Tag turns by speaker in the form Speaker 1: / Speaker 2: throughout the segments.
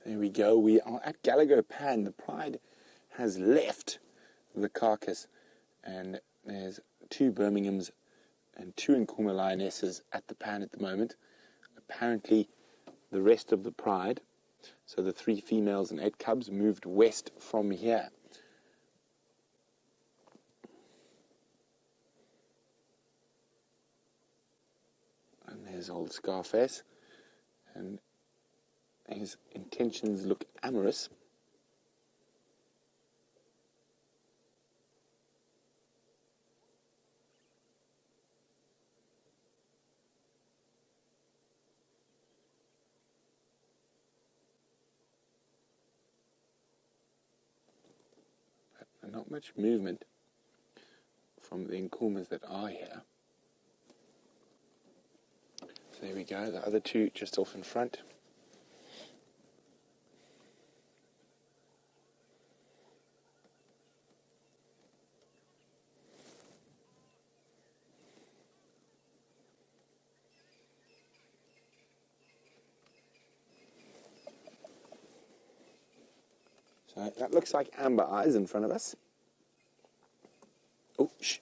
Speaker 1: There we go. We are at Gallagher Pan. The pride has left the carcass, and there's 2 Birminghams and 2 Nkuhuma Lionesses at the pan at the moment. Apparently, the rest of the pride, so the 3 females and 8 cubs, moved west from here. And there's old Scarface, and his intentions look amorous. But not much movement from the Nkuhumas that are here. So there we go, the other 2 just off in front. So that looks like amber eyes in front of us. Oh, shh.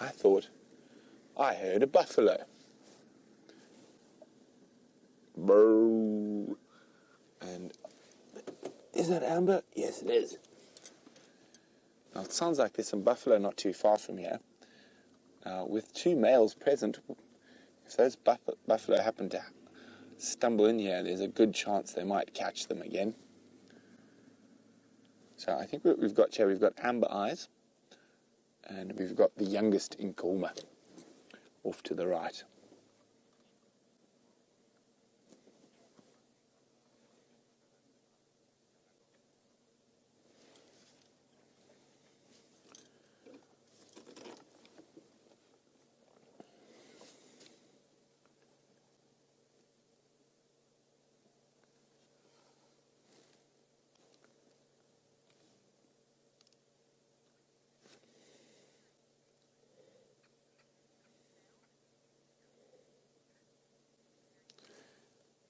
Speaker 1: I thought I heard a buffalo. Brrr. And is that amber? Yes, it is. Now it sounds like there's some buffalo not too far from here. Now, with 2 males present, if those buffalo happen to stumble in here, there's a good chance they might catch them again. So I think what we've got here, we've got amber eyes, and we've got the youngest Nkuhuma off to the right.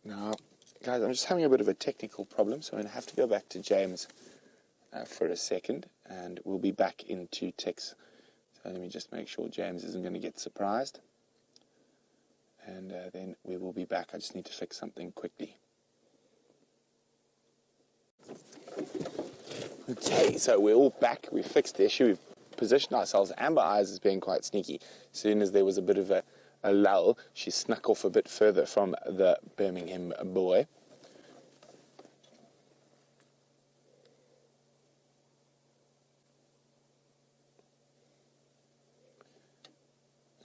Speaker 1: Now, guys, I'm just having a bit of a technical problem, so I'm going to have to go back to James for a second, and we'll be back in 2 ticks. So let me just make sure James isn't going to get surprised, and then we will be back. I just need to fix something quickly. Okay, so we're all back. We've fixed the issue. We've positioned ourselves. Amber Eyes is being quite sneaky. As soon as there was a bit of a lull, she snuck off a bit further from the Birmingham boy.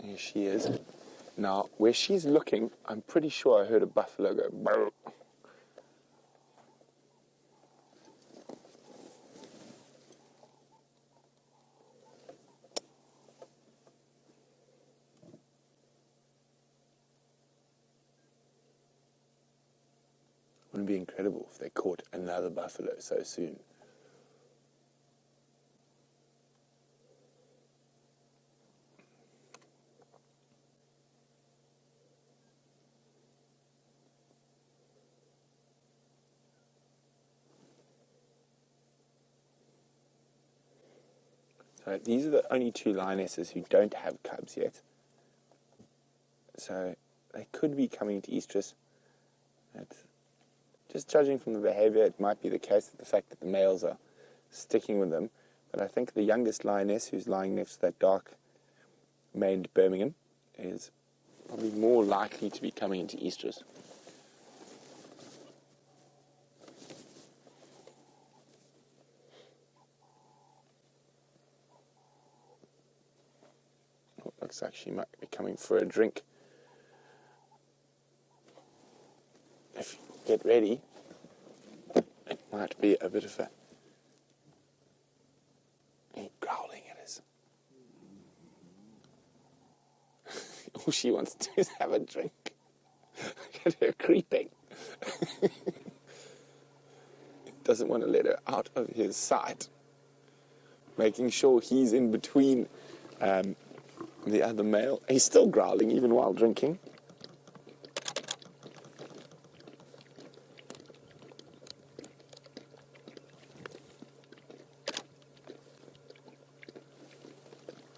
Speaker 1: Here she is. Now, where she's looking, I'm pretty sure I heard a buffalo go brr. Wouldn't it be incredible if they caught another buffalo so soon? So these are the only 2 lionesses who don't have cubs yet. So they could be coming to estrus. Just judging from the behavior, it might be the case that the fact that the males are sticking with them. But I think the youngest lioness, who's lying next to that dark-maned Birmingham, is probably more likely to be coming into estrus. Oh, looks like she might be coming for a drink. If you get ready, it might be a bit of a... He's growling at us. All she wants to do is have a drink. Look at her creeping. Doesn't want to let her out of his sight. Making sure he's in between The other male, he's still growling even while drinking.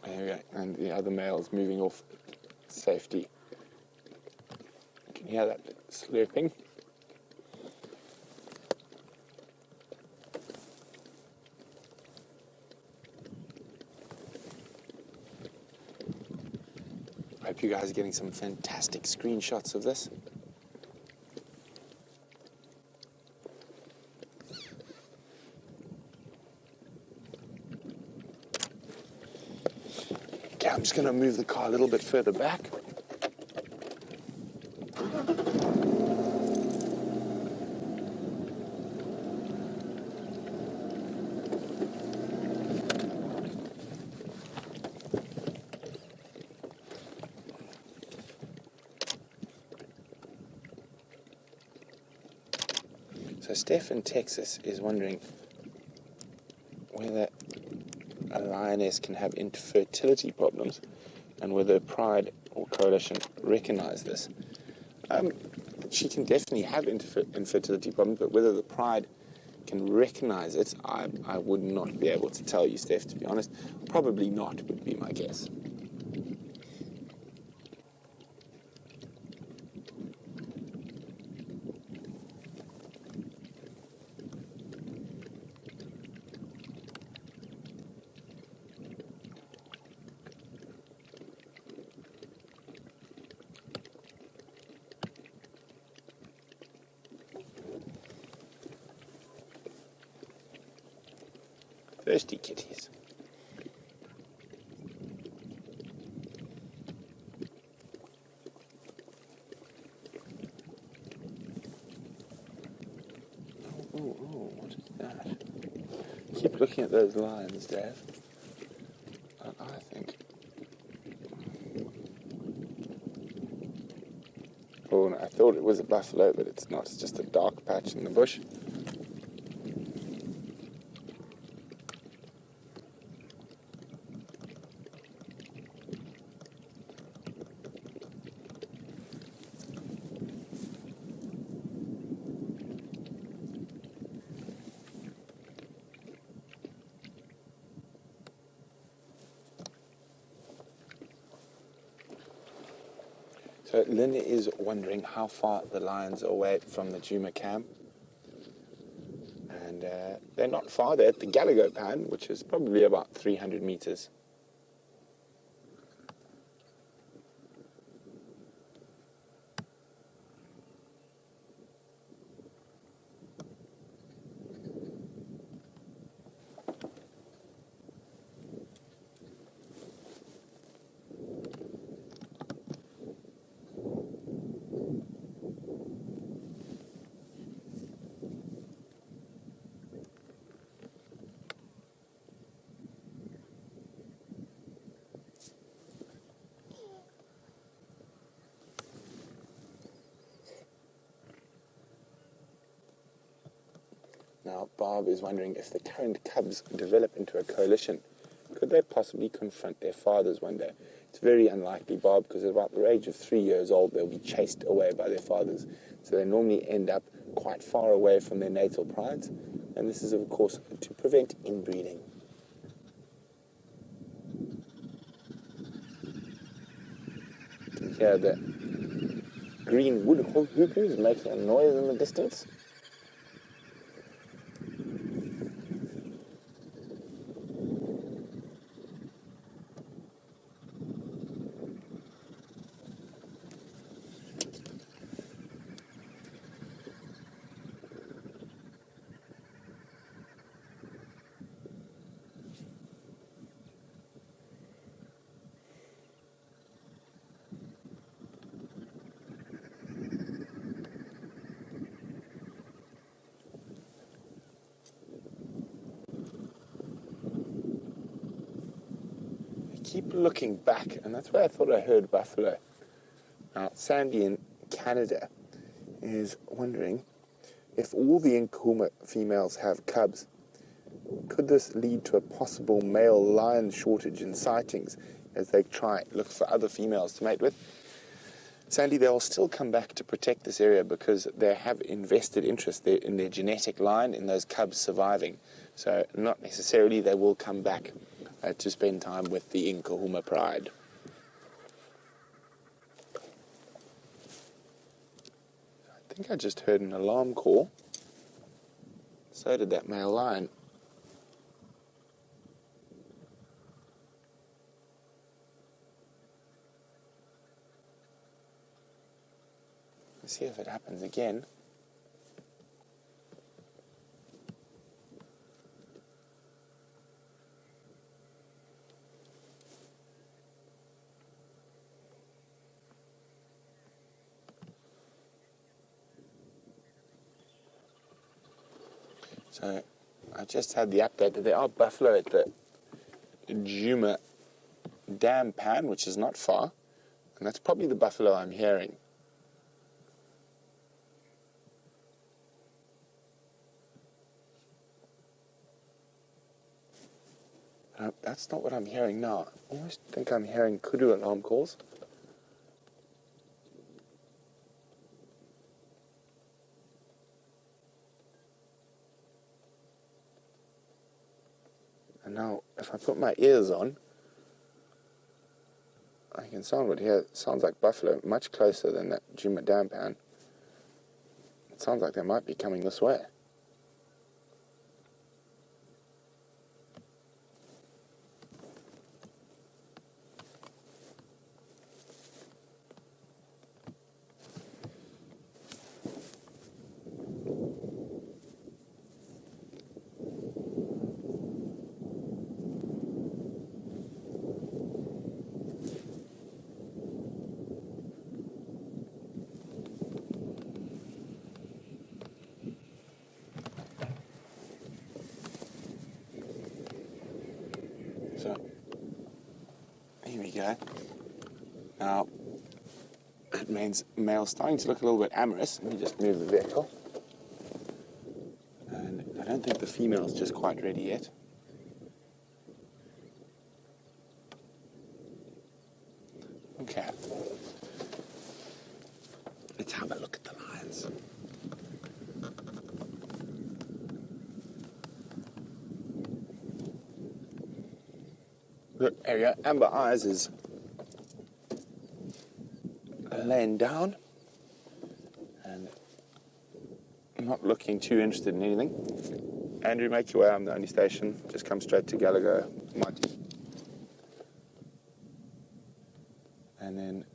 Speaker 1: There we go. And the other male is moving off safety. You can hear that slurping. I hope you guys are getting some fantastic screenshots of this. Okay, I'm just going to move the car a little bit further back. So Steph in Texas is wondering whether a lioness can have infertility problems and whether Pride or Coalition recognize this. She can definitely have infertility problems, but whether the Pride can recognize it, I would not be able to tell you, Steph, to be honest. Probably not would be my guess. Thirsty kitties. Oh, what is that? Keep looking at those lions, Dave. I think. Oh, no, I thought it was a buffalo, but it's not. It's just a dark patch in the bush. So Lynn is wondering how far the lions are away from the Djuma camp. And they're not far. They're at the Gallagher pan, which is probably about 300 meters. Now, Bob is wondering if the current cubs develop into a coalition, could they possibly confront their fathers one day? It's very unlikely, Bob, because at about the age of 3 years old, they'll be chased away by their fathers. So they normally end up quite far away from their natal prides. And this is, of course, to prevent inbreeding. You can hear the green wood hoopers making a noise in the distance. Keep looking back, and that's where I thought I heard buffalo. Now, Sandy in Canada is wondering if all the Nkuhuma females have cubs, Could this lead to a possible male lion shortage in sightings as they try look for other females to mate with? Sandy, they'll still come back to protect this area because they have invested interest in their genetic line, in those cubs surviving. So not necessarily they will come back to spend time with the Nkuhuma pride. I think I just heard an alarm call. So did that male lion. Let's see if it happens again. So I just had the update that there are buffalo at the Djuma dam pan, which is not far, and that's probably the buffalo I'm hearing. That's not what I'm hearing now. I almost think I'm hearing kudu alarm calls. And now, if I put my ears on, I can hear it sounds like buffalo, much closer than that Djuma dam pan. It sounds like they might be coming this way. So, here we go. Now, it means male's starting to look a little bit amorous. Let me just move the vehicle. And I don't think the female's just quite ready yet. Okay. Let's have a look at the lions. Look, there you go. Amber Eyes is laying down and not looking too interested in anything. Andrew, make your way. I'm the only station. Just come straight to Gallagher. And then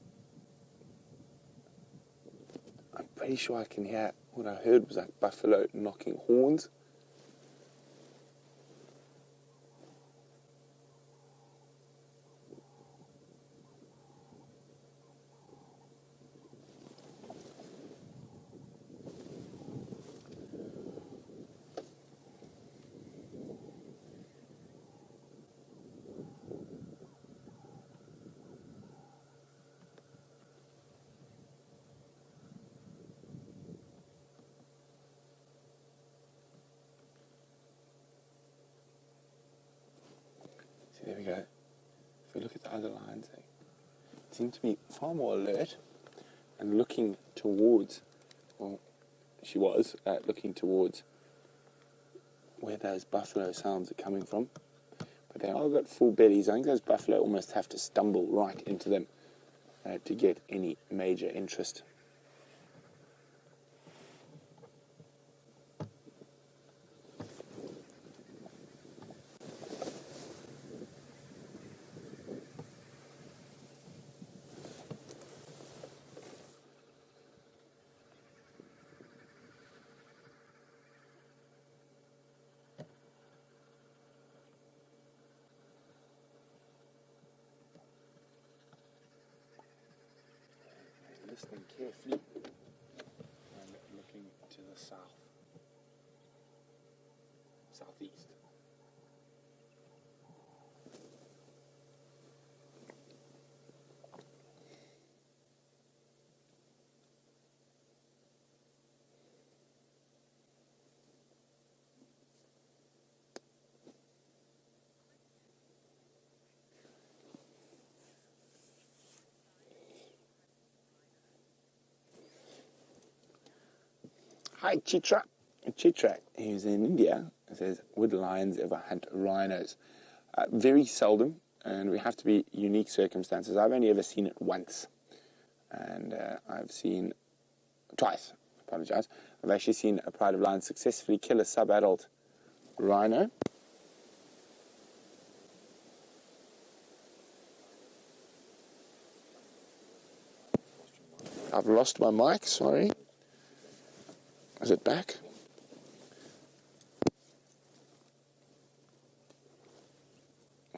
Speaker 1: I'm pretty sure I can hear, what I heard was like buffalo knocking horns. See, there we go. If we look at the other lions, they seem to be far more alert and looking towards, well, she was looking towards where those buffalo sounds are coming from. But they all got full bellies. I think those buffalo almost have to stumble right into them to get any major interest. Listening carefully and looking to the southeast. Hi, Cheetah. Cheetah, who's in India, says, would lions ever hunt rhinos? Very seldom, and we have to be unique circumstances. I've only ever seen it once, and I've seen twice. Apologise. I've actually seen a pride of lions successfully kill a sub-adult rhino. I've lost my mic, sorry. Is it back?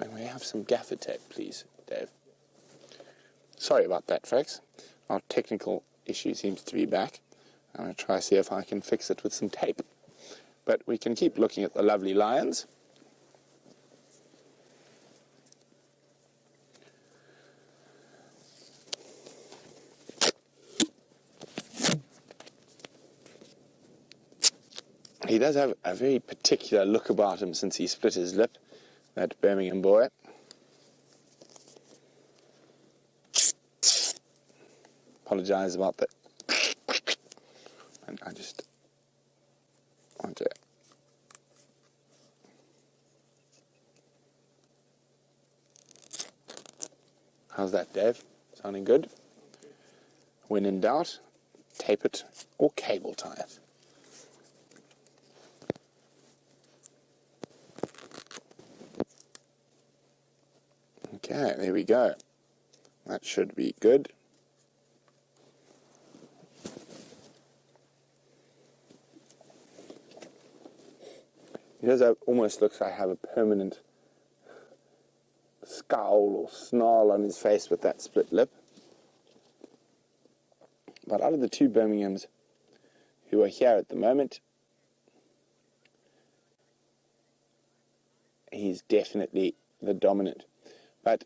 Speaker 1: And we have some gaffer tape, please, Dave. Sorry about that, folks. Our technical issue seems to be back. I'm going to try to see if I can fix it with some tape. But we can keep looking at the lovely lions. He does have a very particular look about him since he split his lip, that Birmingham boy. Apologise about that. And I just want to... How's that, Dave? Sounding good? When in doubt, tape it or cable tie it. Okay, there we go. That should be good. He does have, almost looks like I have a permanent scowl or snarl on his face with that split lip. But out of the two Birminghams who are here at the moment, he's definitely the dominant. But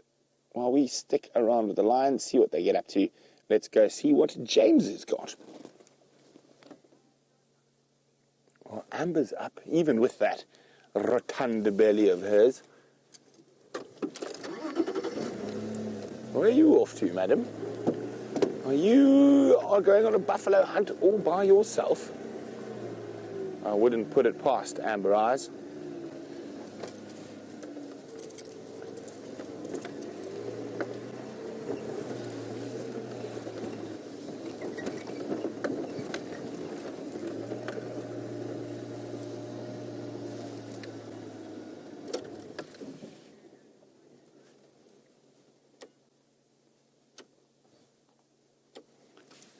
Speaker 1: while we stick around with the lions, see what they get up to, let's go see what James has got. Well, Amber's up, even with that rotund belly of hers. Where are you off to, madam? You are going on a buffalo hunt all by yourself? I wouldn't put it past Amber Eyes.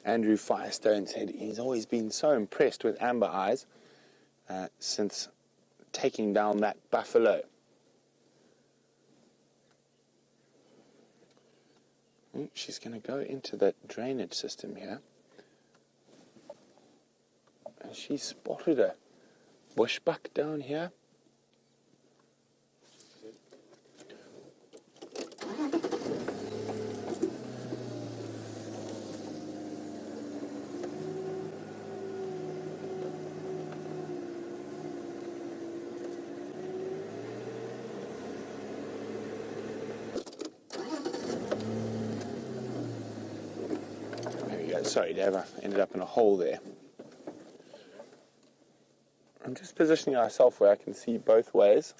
Speaker 1: Andrew Firestone said he's always been so impressed with Amber Eyes since taking down that buffalo. She's going to go into that drainage system here. And she spotted a bushbuck down here. Sorry, Dave, I ended up in a hole there. I'm just positioning myself where I can see both ways.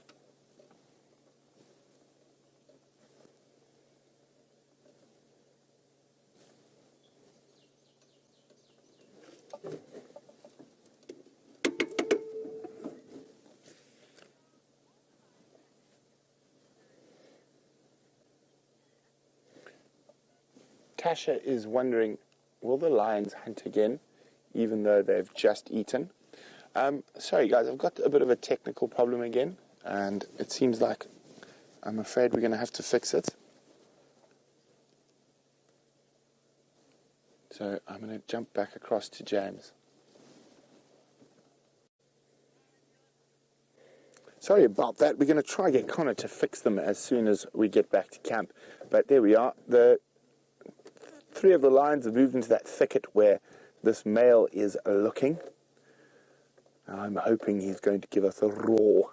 Speaker 1: Tasha is wondering, will the lions hunt again, even though they've just eaten? Sorry, guys, I've got a bit of a technical problem again, and it seems like I'm afraid we're going to have to fix it. So I'm going to jump back across to James. Sorry about that. We're going to try and get Connor to fix them as soon as we get back to camp. But there we are. The three of the lions have moved into that thicket where this male is looking. I'm hoping he's going to give us a roar.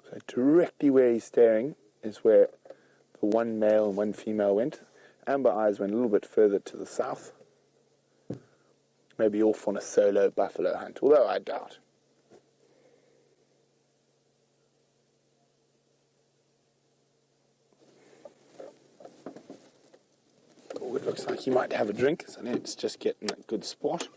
Speaker 1: So directly where he's staring is where the one male and one female went. Amber Eyes went a little bit further to the south. Maybe off on a solo buffalo hunt, although I doubt. Oh, it looks like he might have a drink, so let's just get in a good spot.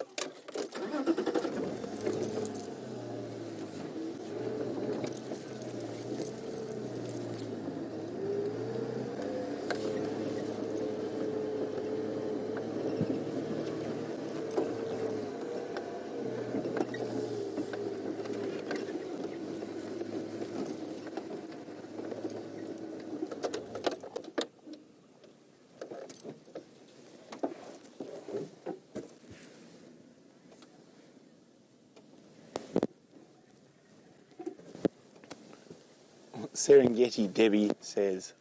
Speaker 1: Serengeti Debbie says,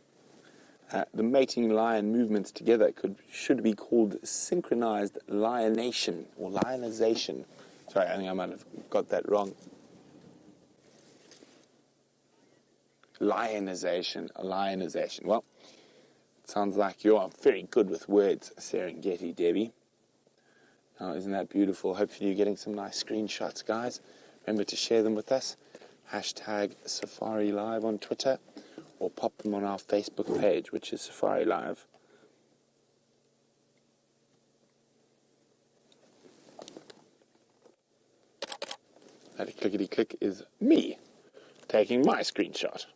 Speaker 1: the mating lion movements together should be called synchronized lionation or lionization. Sorry, I think I might have got that wrong. Lionization. Well, it sounds like you are very good with words, Serengeti Debbie. Oh, isn't that beautiful? Hopefully you're getting some nice screenshots, guys. Remember to share them with us. Hashtag Safari Live on Twitter, or pop them on our Facebook page, which is Safari Live. That clickety-click is me taking my screenshot.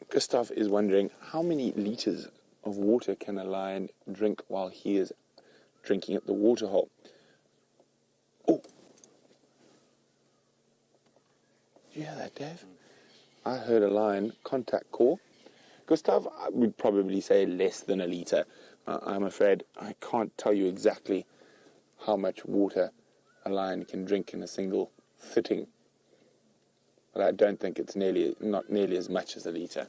Speaker 1: Gustav is wondering, how many liters of water can a lion drink while he is drinking at the waterhole? Oh! Did you hear that, Dave? I heard a lion contact call. Gustav, I would probably say less than a litre. I'm afraid I can't tell you exactly how much water a lion can drink in a single sitting. But I don't think it's not nearly as much as a litre.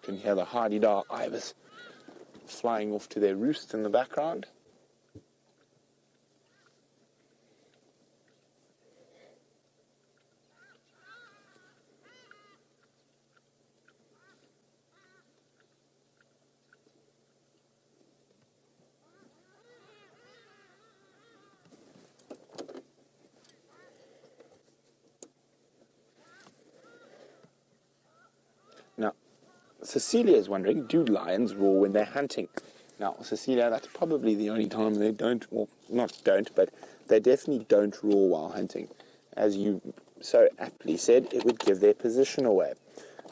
Speaker 1: You can hear the hardy-dar ibis flying off to their roost in the background. Now, Cecilia is wondering, do lions roar when they're hunting? Now, Cecilia, that's probably the only time they don't, well, not don't, but they definitely don't roar while hunting. As you so aptly said, it would give their position away.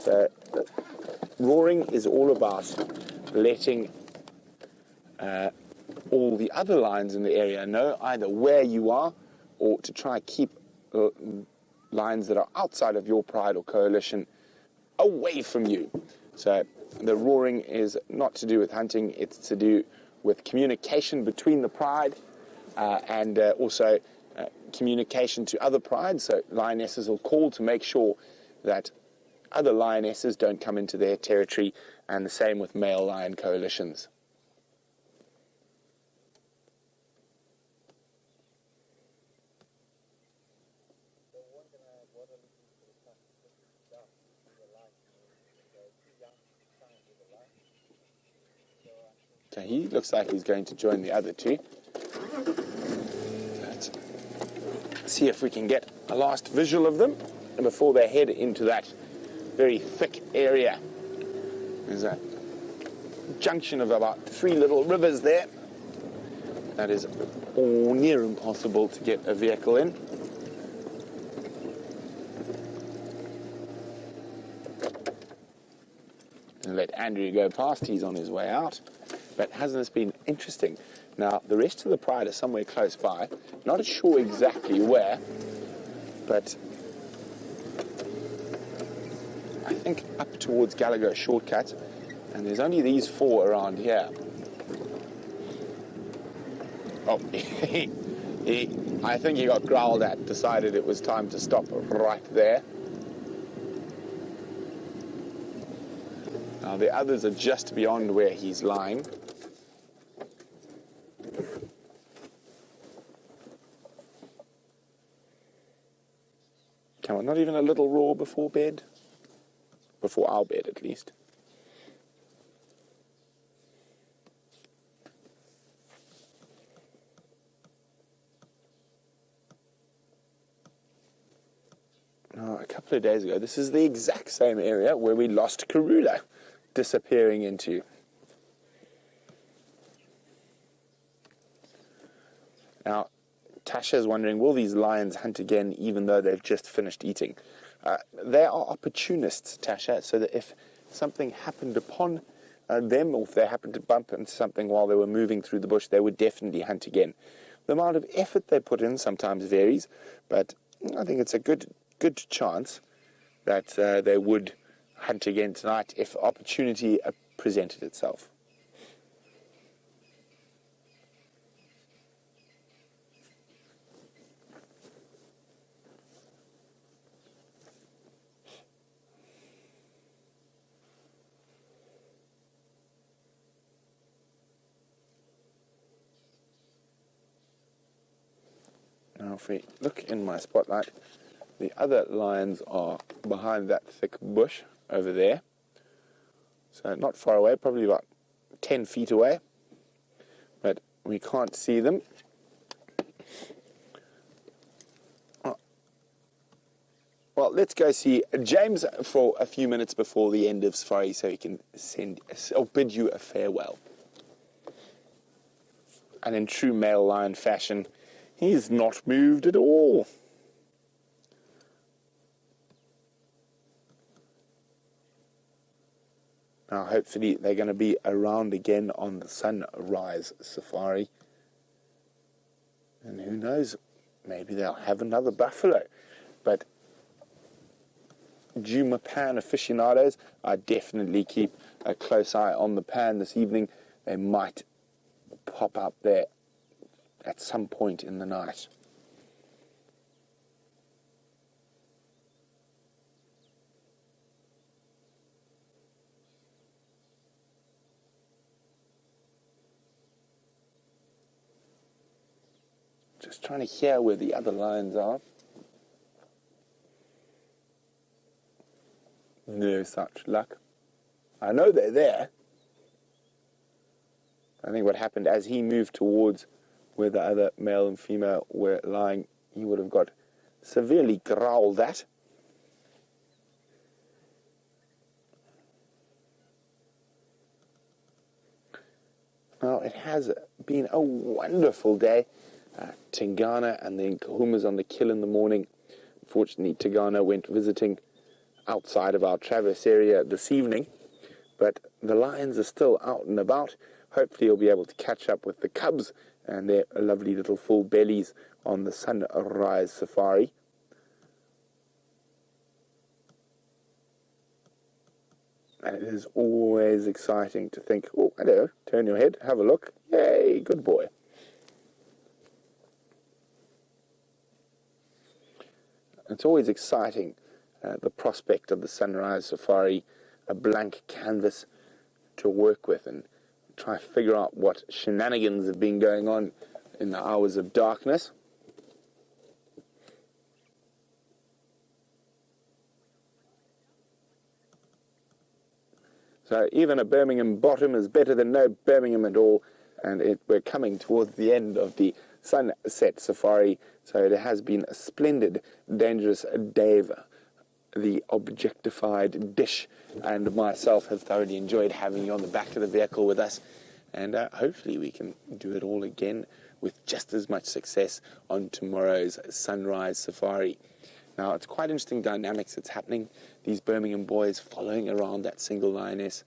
Speaker 1: So, roaring is all about letting all the other lions in the area know either where you are, or to try and keep lions that are outside of your pride or coalition away from you. So the roaring is not to do with hunting, it's to do with communication between the pride and also communication to other prides. So lionesses will call to make sure that other lionesses don't come into their territory, and the same with male lion coalitions. So he looks like he's going to join the other two. Let's see if we can get a last visual of them before they head into that very thick area. There's a junction of about 3 little rivers there. That is all near impossible to get a vehicle in. And let Andrew go past, he's on his way out. But hasn't this been interesting? Now, the rest of the pride are somewhere close by. Not sure exactly where, but I think up towards Gallagher Shortcut. And there's only these 4 around here. Oh, I think he got growled at, decided it was time to stop right there. Now the others are just beyond where he's lying. Come on, not even a little roar before bed? Before our bed, at least. Now, a couple of days ago, this is the exact same area where we lost Karula disappearing into. Now, Tasha's wondering, will these lions hunt again even though they've just finished eating? They are opportunists, Tasha, so that if something happened upon them, or if they happened to bump into something while they were moving through the bush, they would definitely hunt again. The amount of effort they put in sometimes varies, but I think it's a good chance that they would hunt again tonight if opportunity presented itself. Now, if we look in my spotlight, the other lions are behind that thick bush over there. So not far away, probably about 10 feet away. But we can't see them. Well, let's go see James for a few minutes before the end of safari so he can bid you a farewell. And in true male lion fashion, he's not moved at all. Now, hopefully, they're going to be around again on the sunrise safari. And who knows, maybe they'll have another buffalo. But Djuma pan aficionados, I definitely keep a close eye on the pan this evening. They might pop up there at some point in the night. Just trying to hear where the other lions are. No such luck. I know they're there. I think what happened as he moved towards where the other male and female were lying, he would have got severely growled at. Well, it has been a wonderful day. Tingana and the Nkuhumas on the kill in the morning. Unfortunately, Tingana went visiting outside of our Traverse area this evening, but the lions are still out and about. Hopefully you'll be able to catch up with the cubs and their lovely little full bellies on the sunrise safari. And it is always exciting to think, oh, hello, turn your head, have a look. Yay, good boy. It's always exciting, the prospect of the sunrise safari, a blank canvas to work with and try to figure out what shenanigans have been going on in the hours of darkness. So even a Birmingham bottom is better than no Birmingham at all, and we're coming towards the end of the sunset safari, so it has been a splendid, dangerous Dave, the objectified dish, and myself have thoroughly enjoyed having you on the back of the vehicle with us, and hopefully we can do it all again with just as much success on tomorrow's sunrise safari. Now, it's quite interesting dynamics that's happening. These Birmingham boys following around that single lioness.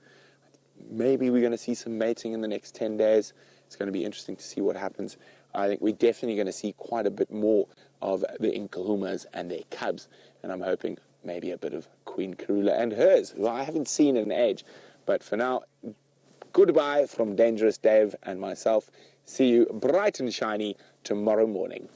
Speaker 1: Maybe we're going to see some mating in the next 10 days. It's going to be interesting to see what happens. I think we're definitely going to see quite a bit more of the Nkuhumas and their cubs, and I'm hoping maybe a bit of Queen Karula and hers, who I haven't seen in age. But for now, goodbye from Dangerous Dave and myself. See you bright and shiny tomorrow morning.